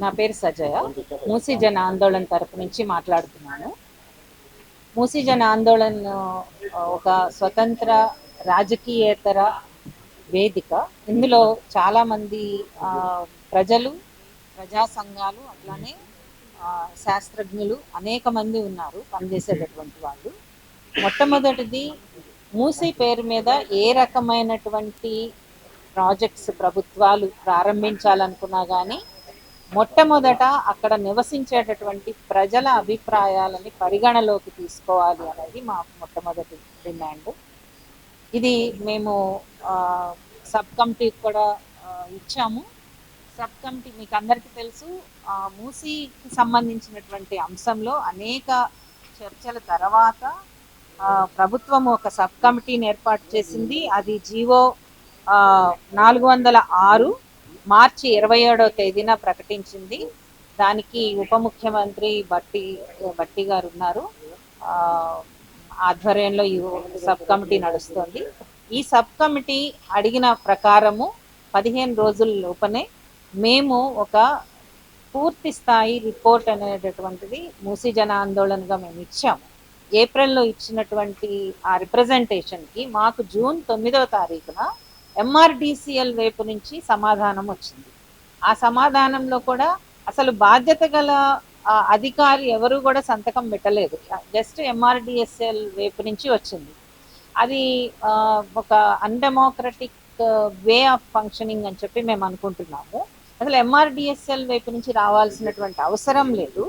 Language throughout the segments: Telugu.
నా పేరు సజయ. మూసీ జన ఆందోళన తరపు నుంచి మాట్లాడుతున్నాను. మూసీ జన ఆందోళన ఒక స్వతంత్ర రాజకీయేతర వేదిక. ఇందులో చాలామంది ప్రజలు, ప్రజా సంఘాలు, అట్లానే శాస్త్రజ్ఞులు అనేక మంది ఉన్నారు పనిచేసేటటువంటి వాళ్ళు. మొట్టమొదటిది, మూసీ పేరు మీద ఏ రకమైనటువంటి ప్రాజెక్ట్స్ ప్రభుత్వాలు ప్రారంభించాలనుకున్నా కానీ మొట్టమొదట అక్కడ నివసించేటటువంటి ప్రజల అభిప్రాయాలని పరిగణలోకి తీసుకోవాలి అనేది మా మొట్టమొదటి డిమాండ్. ఇది మేము సబ్ కమిటీకి కూడా ఇచ్చాము. సబ్ కమిటీ మీకు అందరికీ తెలుసు, మూసీకి సంబంధించినటువంటి అంశంలో అనేక చర్చల తర్వాత ప్రభుత్వం ఒక సబ్ కమిటీని ఏర్పాటు చేసింది. అది జీవో 406 మార్చి 27వ తేదీన ప్రకటించింది. దానికి ఉప ముఖ్యమంత్రి బట్టి గారు ఉన్నారు. ఆధ్వర్యంలో ఈ సబ్ కమిటీ నడుస్తుంది. ఈ సబ్ కమిటీ అడిగిన ప్రకారము 15 రోజుల లోపనే మేము ఒక పూర్తి స్థాయి రిపోర్ట్ అనేటటువంటిది మూసీ జన ఆందోళనగా మేము ఇచ్చాము. ఏప్రిల్లో ఇచ్చినటువంటి ఆ రిప్రజెంటేషన్కి మాకు జూన్ 9వ తారీఖున ఎంఆర్డిసిఎల్ వైపు నుంచి సమాధానం వచ్చింది. ఆ సమాధానంలో కూడా అసలు బాధ్యత గల అధికారి ఎవరు కూడా సంతకం పెట్టలేదు. జస్ట్ ఎంఆర్డిఎస్ఎల్ వైపు నుంచి వచ్చింది. అది ఒక అన్డెమోక్రటిక్ వే ఆఫ్ ఫంక్షనింగ్ అని చెప్పి మేము అనుకుంటున్నాము. అసలు ఎంఆర్డిఎస్ఎల్ వైపు నుంచి రావాల్సినటువంటి అవసరం లేదు,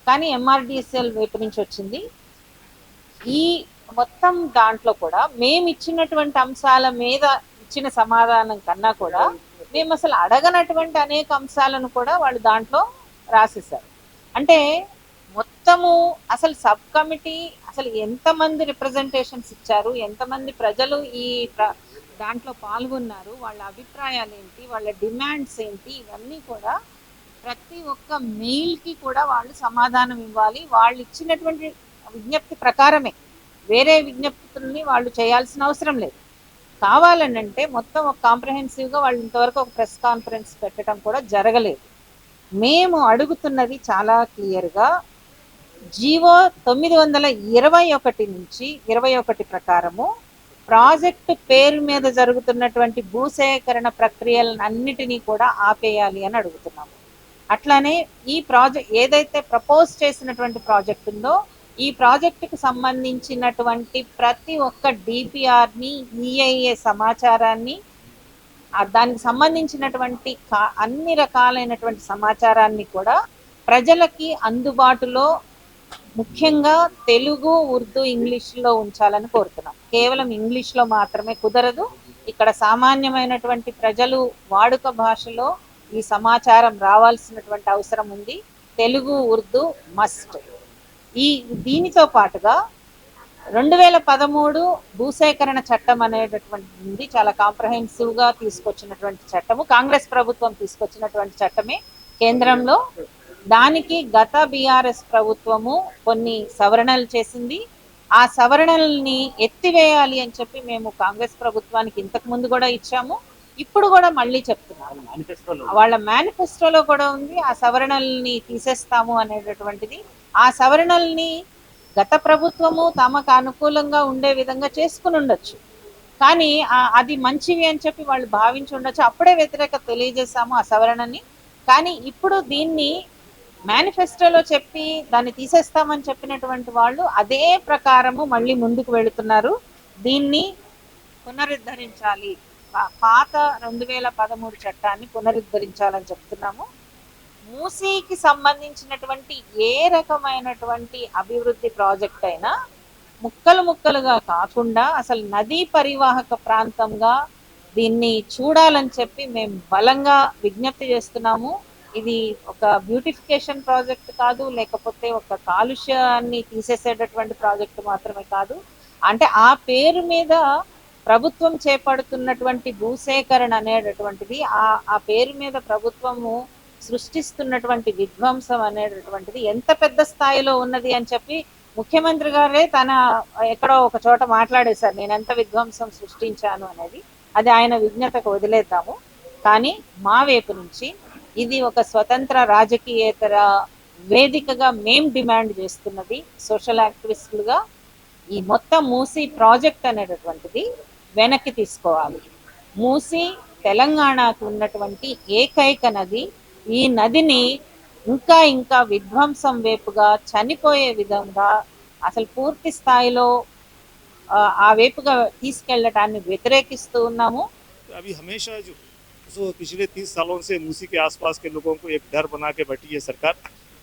కానీ ఎంఆర్డిఎస్ఎల్ వైపు నుంచి వచ్చింది. ఈ మొత్తం దాంట్లో కూడా మేము ఇచ్చినటువంటి అంశాల మీద ఇచ్చిన సమాధానం కన్నా కూడా మేము అసలు అడగనటువంటి అనేక అంశాలను కూడా వాళ్ళు దాంట్లో రాసేశారు. అంటే మొత్తము అసలు సబ్ కమిటీ అసలు ఎంతమంది రిప్రజెంటేషన్స్ ఇచ్చారు, ఎంతమంది ప్రజలు ఈ దాంట్లో పాల్గొన్నారు, వాళ్ళ అభిప్రాయాలు ఏంటి, వాళ్ళ డిమాండ్స్ ఏంటి, ఇవన్నీ కూడా ప్రతి ఒక్క మెయిల్కి కూడా వాళ్ళు సమాధానం ఇవ్వాలి. వాళ్ళు ఇచ్చినటువంటి విజ్ఞప్తి ప్రకారమే, వేరే విజ్ఞప్తుల్ని వాళ్ళు చేయాల్సిన అవసరం లేదు. కావాలనంటే మొత్తం ఒక కాంప్రహెన్సివ్గా వాళ్ళు ఇంతవరకు ఒక ప్రెస్ కాన్ఫరెన్స్ పెట్టడం కూడా జరగలేదు. మేము అడుగుతున్నది చాలా క్లియర్గా, జీవో 921 నుంచి 21 ప్రకారము ప్రాజెక్టు పేరు మీద జరుగుతున్నటువంటి భూసేకరణ ప్రక్రియలన్నిటినీ కూడా ఆపేయాలి అని అడుగుతున్నాము. అట్లానే ఈ ప్రాజెక్ట్ ఏదైతే ప్రపోజ్ చేసినటువంటి ప్రాజెక్ట్ ఉందో ఈ ప్రాజెక్టుకు సంబంధించినటువంటి ప్రతి ఒక్క డిపిఆర్ని, ఈఐఏ సమాచారాన్ని, దానికి సంబంధించినటువంటి అన్ని రకాలైనటువంటి సమాచారాన్ని కూడా ప్రజలకి అందుబాటులో ముఖ్యంగా తెలుగు, ఉర్దూ, ఇంగ్లీష్లో ఉంచాలని కోరుతున్నాం. కేవలం ఇంగ్లీష్లో మాత్రమే కుదరదు. ఇక్కడ సామాన్యమైనటువంటి ప్రజలు వాడుక భాషలో ఈ సమాచారం రావాల్సినటువంటి అవసరం ఉంది. తెలుగు, ఉర్దూ మస్ట్. దీనితో పాటుగా 2013 భూసేకరణ చట్టం అనేటటువంటి చాలా కాంప్రహెన్సివ్గా తీసుకొచ్చినటువంటి చట్టము, కాంగ్రెస్ ప్రభుత్వం తీసుకొచ్చినటువంటి చట్టమే కేంద్రంలో. దానికి గత బీఆర్ఎస్ ప్రభుత్వము కొన్ని సవరణలు చేసింది. ఆ సవరణల్ని ఎత్తివేయాలి అని చెప్పి మేము కాంగ్రెస్ ప్రభుత్వానికి ఇంతకు ముందు కూడా ఇచ్చాము, ఇప్పుడు కూడా మళ్ళీ చెప్తున్నాము. వాళ్ళ మేనిఫెస్టోలో కూడా ఉంది, ఆ సవరణల్ని తీసేస్తాము అనేటటువంటిది. ఆ సవరణల్ని గత ప్రభుత్వము తమకు అనుకూలంగా ఉండే విధంగా చేసుకుని ఉండొచ్చు, కానీ అది మంచివి అని చెప్పి వాళ్ళు భావించి ఉండొచ్చు. అప్పుడే వ్యతిరేకత తెలియజేశాము ఆ సవరణని. కానీ ఇప్పుడు దీన్ని మేనిఫెస్టోలో చెప్పి దాన్ని తీసేస్తామని చెప్పినటువంటి వాళ్ళు అదే ప్రకారము మళ్ళీ ముందుకు వెళుతున్నారు. దీన్ని పునరుద్ధరించాలి, పాత 2013 చట్టాన్ని పునరుద్ధరించాలని చెప్తున్నాము. మూసీకి సంబంధించినటువంటి ఏ రకమైనటువంటి అభివృద్ధి ప్రాజెక్ట్ అయినా ముక్కలు ముక్కలుగా కాకుండా అసలు నదీ పరివాహక ప్రాంతంగా దీన్ని చూడాలని చెప్పి మేము బలంగా విజ్ఞప్తి చేస్తున్నాము. ఇది ఒక బ్యూటిఫికేషన్ ప్రాజెక్ట్ కాదు, లేకపోతే ఒక కాలుష్యాన్ని తీసేసేటటువంటి ప్రాజెక్టు మాత్రమే కాదు. అంటే ఆ పేరు మీద ప్రభుత్వం చేపడుతున్నటువంటి భూసేకరణ అనేటటువంటిది, ఆ పేరు మీద ప్రభుత్వము సృష్టిస్తున్నటువంటి విధ్వంసం అనేటటువంటిది ఎంత పెద్ద స్థాయిలో ఉన్నది అని చెప్పి ముఖ్యమంత్రి గారే తన ఎక్కడో ఒక చోట మాట్లాడేశారు, నేను ఎంత విధ్వంసం సృష్టించాను అనేది. అది ఆయన విజ్ఞతకు వదిలేద్దాము. కానీ మా వైపు నుంచి ఇది ఒక స్వతంత్ర రాజకీయేతర వేదికగా మేం డిమాండ్ చేస్తున్నది సోషల్ యాక్టివిస్టులుగా. ఈ మొత్తం మూసీ ప్రాజెక్ట్ అనేటటువంటిది వెనక్కి తీసుకోవాలి. మూసీ తెలంగాణకు ఉన్నటువంటి ఏకైక నది. ఈ నదిని ఇంకా ఇంకా విధ్వంసం వైపుగా చనిపోయే విధంగా అసలు పూర్తి స్థాయిలో ఆ వైపుగా తీసుకెళ్లటాన్ని వ్యతిరేకిస్తూ ఉన్నాము. अभी हमेशा जो पिछले 30 सालों से मूसी के आसपास के लोगों को एक डर बना के बैठी है सरकार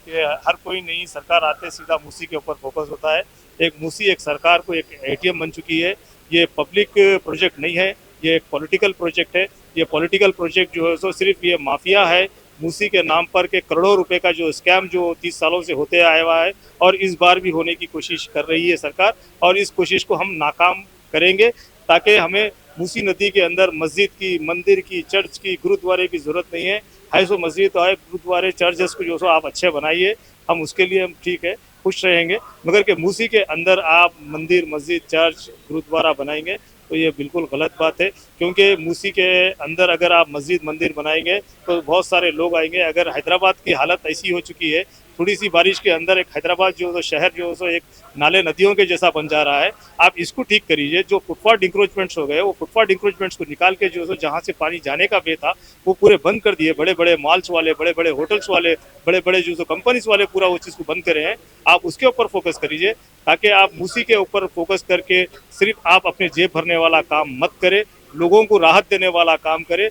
कि हर कोई नई सरकार आते सीधा मूसी के ऊपर फोकस होता है। एक मूसी एक सरकार को एक एटीएम बन चुकी है। ये पब्लिक प्रोजेक्ट नहीं है, ये एक पॉलिटिकल प्रोजेक्ट है। ये पॉलिटिकल प्रोजेक्ट जो है सो सिर्फ ये माफिया है मूसी के नाम पर के करोड़ों रुपए का जो स्कैम जो 30 सालों से होते आया हुआ है और इस बार भी होने की कोशिश कर रही है सरकार, और इस कोशिश को हम नाकाम करेंगे ताकि हमें मूसी नदी के अंदर मस्जिद की, मंदिर की, चर्च की, गुरुद्वारे की जरूरत नहीं है सो मस्जिद तो है, गुरुद्वारे चर्चेस को जो सो आप अच्छे बनाइए, हम उसके लिए हम ठीक है खुश रहेंगे। मगर के मूसी के अंदर आप मंदिर, मस्जिद, चर्च, गुरुद्वारा बनाएंगे तो ये बिल्कुल गलत बात है, क्योंकि मूसी के अंदर अगर आप मस्जिद मंदिर बनाएंगे तो बहुत सारे लोग आएंगे। अगर हैदराबाद की हालत ऐसी हो चुकी है, थोड़ी सी बारिश के अंदर एक हैदराबाद जो शहर जो सो एक नाले नदियों के जैसा बन जा रहा है। आप इसको ठीक करिए। जो फुटपाथ इंक्रोचमेंट्स हो गए वो फुटपाथ इंक्रोचमेंट्स को निकाल के जो जहाँ से पानी जाने का वे था वो पूरे बंद कर दिए। बड़े बड़े मॉल्स वाले, बड़े बड़े होटल्स वाले, बड़े बड़े जो कंपनीज वाले पूरा वो चीज़ को बंद करे हैं। आप उसके ऊपर फोकस करिए ताकि आप मूसी के ऊपर फोकस करके सिर्फ आप अपने जेब भरने वाला काम मत करें, लोगों को राहत देने वाला काम करें।